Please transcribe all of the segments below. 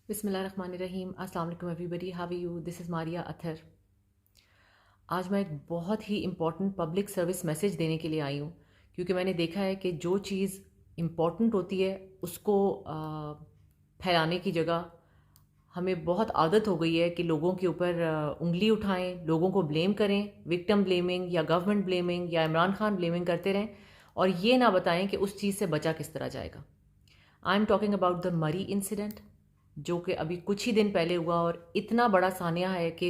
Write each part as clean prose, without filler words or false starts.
बिस्मिल्लाहिर्रहमानिर्रहीम। अस्सलाम वालेकुम everybody, how are you? This is Maria Athar. आज मैं एक बहुत ही इम्पॉर्टेंट पब्लिक सर्विस मैसेज देने के लिए आई हूँ, क्योंकि मैंने देखा है कि जो चीज़ इम्पॉर्टेंट होती है उसको फैलाने की जगह हमें बहुत आदत हो गई है कि लोगों के ऊपर उंगली उठाएं, लोगों को ब्लेम करें, विक्टिम ब्लेमिंग या गवर्नमेंट ब्लेमिंग या इमरान खान ब्लेमिंग करते रहें और ये ना बताएं कि उस चीज़ से बचा किस तरह जाएगा। I am talking about the मरी इंसिडेंट, जो कि अभी कुछ ही दिन पहले हुआ और इतना बड़ा सानिया है कि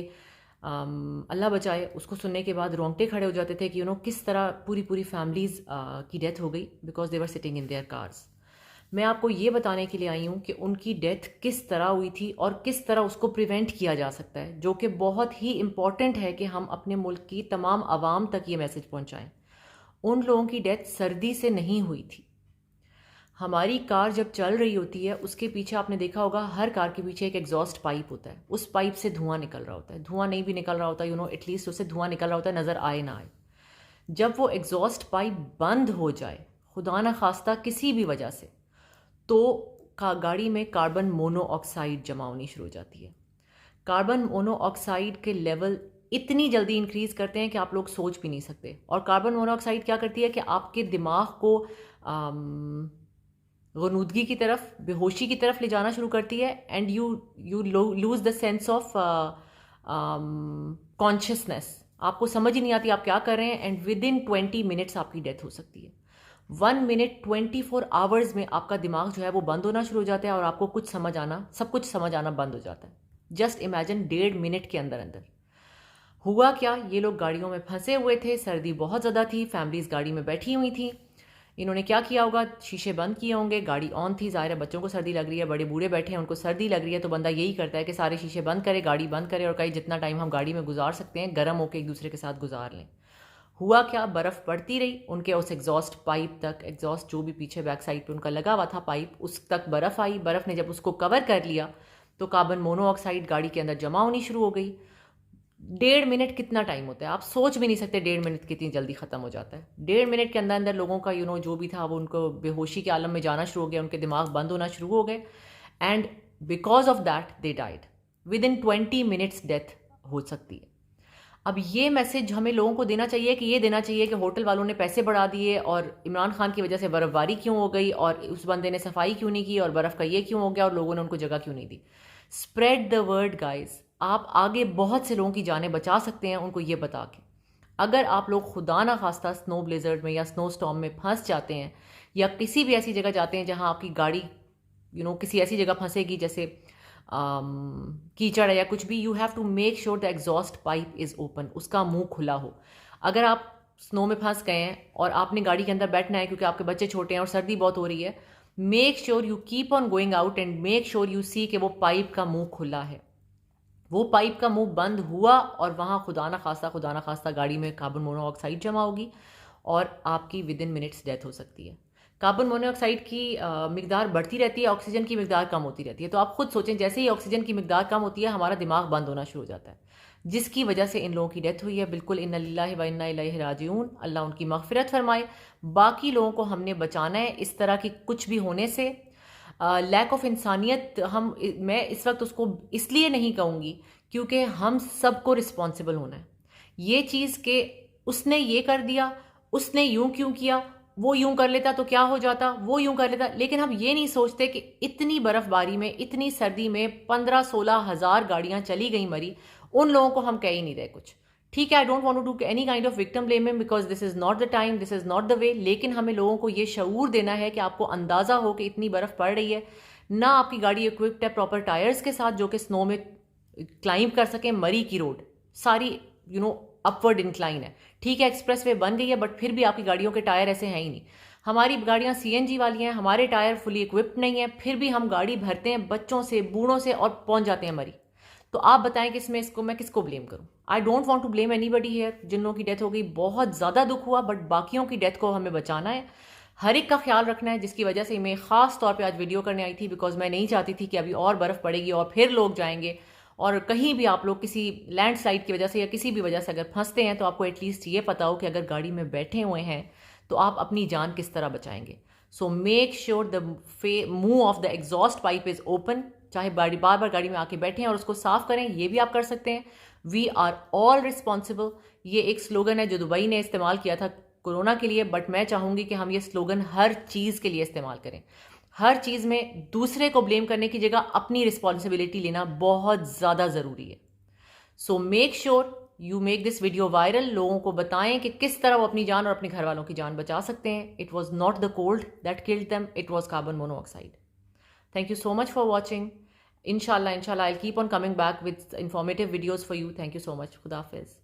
अल्लाह बचाए। उसको सुनने के बाद रोंगटे खड़े हो जाते थे कि किस तरह पूरी पूरी फैमिलीज़ की डेथ हो गई because they were sitting in their cars. मैं आपको ये बताने के लिए आई हूँ कि उनकी डेथ किस तरह हुई थी और किस तरह उसको प्रिवेंट किया जा सकता है, जो कि बहुत ही इम्पॉर्टेंट है कि हम अपने मुल्क की तमाम आवाम तक ये मैसेज पहुँचाएँ। उन लोगों की डेथ सर्दी से नहीं हुई थी। हमारी कार जब चल रही होती है उसके पीछे आपने देखा होगा, हर कार के पीछे एक एग्जॉस्ट पाइप होता है। उस पाइप से धुआं निकल रहा होता है, धुआं नहीं भी निकल रहा होता एटलीस्ट उससे धुआं निकल रहा होता है, नज़र आए ना आए। जब वो एग्जॉस्ट पाइप बंद हो जाए, खुदा न खास्ता किसी भी वजह से, तो गाड़ी में कार्बन मोनोऑक्साइड जमा होनी शुरू हो जाती है। कार्बन मोनोऑक्साइड के लेवल इतनी जल्दी इंक्रीज करते हैं कि आप लोग सोच भी नहीं सकते। और कार्बन मोनोऑक्साइड क्या करती है कि आपके दिमाग को गनूदगी की तरफ, बेहोशी की तरफ ले जाना शुरू करती है and you lose the sense of consciousness. आपको समझ ही नहीं आती आप क्या कर रहे हैं एंड विद इन 20 मिनट्स आपकी डेथ हो सकती है। 1 मिनट 24 आवर्स में आपका दिमाग जो है वो बंद होना शुरू हो जाता है और आपको सब कुछ समझ आना बंद हो जाता है। जस्ट इमेजिन 1.5 मिनट के अंदर अंदर हुआ क्या। ये लोग गाड़ियों में फंसे हुए थे, सर्दी बहुत ज़्यादा थी, फैमिलीज गाड़ी में बैठी हुई थी। इन्होंने क्या किया होगा, शीशे बंद किए होंगे, गाड़ी ऑन थी, ज़ाहिर है बच्चों को सर्दी लग रही है, बड़े बूढ़े बैठे हैं, उनको सर्दी लग रही है, तो बंदा यही करता है कि सारे शीशे बंद करे, गाड़ी बंद करे और कहीं जितना टाइम हम गाड़ी में गुजार सकते हैं गर्म होकर एक दूसरे के साथ गुजार लें। हुआ क्या, बर्फ़ पड़ती रही उनके उस एग्जॉस्ट पाइप तक। एग्जॉस्ट जो भी पीछे बैक साइड पे उनका लगा हुआ था पाइप, उस तक बर्फ़ आई। बर्फ़ ने जब उसको कवर कर लिया तो कार्बन मोनोऑक्साइड गाड़ी के अंदर जमा होनी शुरू हो गई। 1.5 मिनट कितना टाइम होता है, आप सोच भी नहीं सकते 1.5 मिनट कितनी जल्दी ख़त्म हो जाता है। 1.5 मिनट के अंदर अंदर लोगों का जो भी था वो उनको बेहोशी के आलम में जाना शुरू हो गया, उनके दिमाग बंद होना शुरू हो गए and because of that they died. With in 20 minutes death हो सकती है। अब ये मैसेज हमें लोगों को देना चाहिए कि ये देना चाहिए कि होटल वालों ने पैसे बढ़ा दिए और इमरान खान की वजह से बर्फबारी क्यों हो गई और उस बंदे ने सफाई क्यों नहीं की और बर्फ़ का ये क्यों हो गया और लोगों ने उनको जगह क्यों नहीं दी। Spread the word guys. आप आगे बहुत से लोगों की जानें बचा सकते हैं उनको ये बता के। अगर आप लोग खुदा ना खास्ता स्नो ब्लेजर्ड में या स्नो स्टॉर्म में फंस जाते हैं या किसी भी ऐसी जगह जाते हैं जहां आपकी गाड़ी किसी ऐसी जगह फंसेगी जैसे कीचड़ है या कुछ भी, you have to make sure the exhaust pipe is open, उसका मुंह खुला हो। अगर आप स्नो में फंस गए हैं और आपने गाड़ी के अंदर बैठना है क्योंकि आपके बच्चे छोटे हैं और सर्दी बहुत हो रही है, make sure you keep on going out and make sure you see कि वो पाइप का मुंह खुला है। वो पाइप का मुंह बंद हुआ और वहां खुदा ना खास्ता गाड़ी में कार्बन मोनोऑक्साइड जमा होगी और आपकी विद इन मिनट्स डेथ हो सकती है। कार्बन मोनोऑक्साइड की मिकदार बढ़ती रहती है, ऑक्सीजन की मिकदार कम होती रहती है। तो आप खुद सोचें, जैसे ही ऑक्सीजन की मिकदार कम होती है हमारा दिमाग बंद होना शुरू हो जाता है, जिसकी वजह से इन लोगों की डेथ हुई है। बिल्कुल इन्ना लिल्लाहि व इन्ना इलैहि राजिऊन, अल्लाह उनकी मगफिरत फरमाए। बाकी लोगों को हमने बचाना है इस तरह की कुछ भी होने से। लैक ऑफ इंसानियत मैं इस वक्त उसको इसलिए नहीं कहूँगी क्योंकि हम सबको रिस्पॉन्सिबल होना है। ये चीज़ के उसने ये कर दिया, उसने यूं क्यों किया, वो यूं कर लेता तो क्या हो जाता, वो यूं कर लेता, लेकिन हम ये नहीं सोचते कि इतनी बर्फबारी में, इतनी सर्दी में 15-16 हज़ार गाड़ियां चली गई मरी, उन लोगों को हम कह ही नहीं रहे कुछ। ठीक है, I don't want to do any kind of victim blaming because this is not the time, this is not the way. लेकिन हमें लोगों को ये शऊर देना है कि आपको अंदाजा हो कि इतनी बर्फ पड़ रही है, ना आपकी गाड़ी इक्विप्ड है प्रॉपर टायर्स के साथ जो कि स्नो में क्लाइंब कर सकें। मरी की रोड सारी अपवर्ड इंक्लाइन है, ठीक है, एक्सप्रेस वे बन गई है, बट फिर भी आपकी गाड़ियों के टायर ऐसे हैं ही नहीं। हमारी गाड़ियां सीएनजी वाली हैं, हमारे टायर फुली इक्विप्ड नहीं है, फिर भी हम गाड़ी भरते हैं बच्चों से, बूढ़ों से और पहुंच जाते हैं मरी। तो आप बताएं कि इसमें मैं किसको ब्लेम करूं। I don't want to blame anybody here. जिन लोगों की डेथ हो गई बहुत ज़्यादा दुख हुआ, बट बाकियों की डेथ को हमें बचाना है, हर एक का ख्याल रखना है, जिसकी वजह से मैं ख़ास तौर पे आज वीडियो करने आई थी बिकॉज मैं नहीं चाहती थी कि अभी और बर्फ़ पड़ेगी और फिर लोग जाएंगे और कहीं भी आप लोग किसी लैंडस्लाइड की वजह से या किसी भी वजह से अगर फंसते हैं तो आपको एटलीस्ट ये पता हो कि अगर गाड़ी में बैठे हुए हैं तो आप अपनी जान किस तरह बचाएंगे। सो मेक श्योर द मुंह of the exhaust pipe is open, चाहे बार बार गाड़ी में आके बैठे हैं और उसको साफ करें, ये भी आप कर सकते हैं। वी आर ऑल रिस्पॉन्सिबल, ये एक स्लोगन है जो दुबई ने इस्तेमाल किया था कोरोना के लिए, बट मैं चाहूंगी कि हम ये स्लोगन हर चीज़ के लिए इस्तेमाल करें। हर चीज़ में दूसरे को ब्लेम करने की जगह अपनी रिस्पॉन्सिबिलिटी लेना बहुत ज़्यादा ज़रूरी है। So make sure you make this video viral, लोगों को बताएं कि किस तरह वो अपनी जान और अपने घर वालों की जान बचा सकते हैं। It was not the cold that killed them, it was carbon monoxide. Thank you so much for watching. Inshallah, I'll keep on coming back with informative videos for you. Thank you so much. Khuda Hafiz.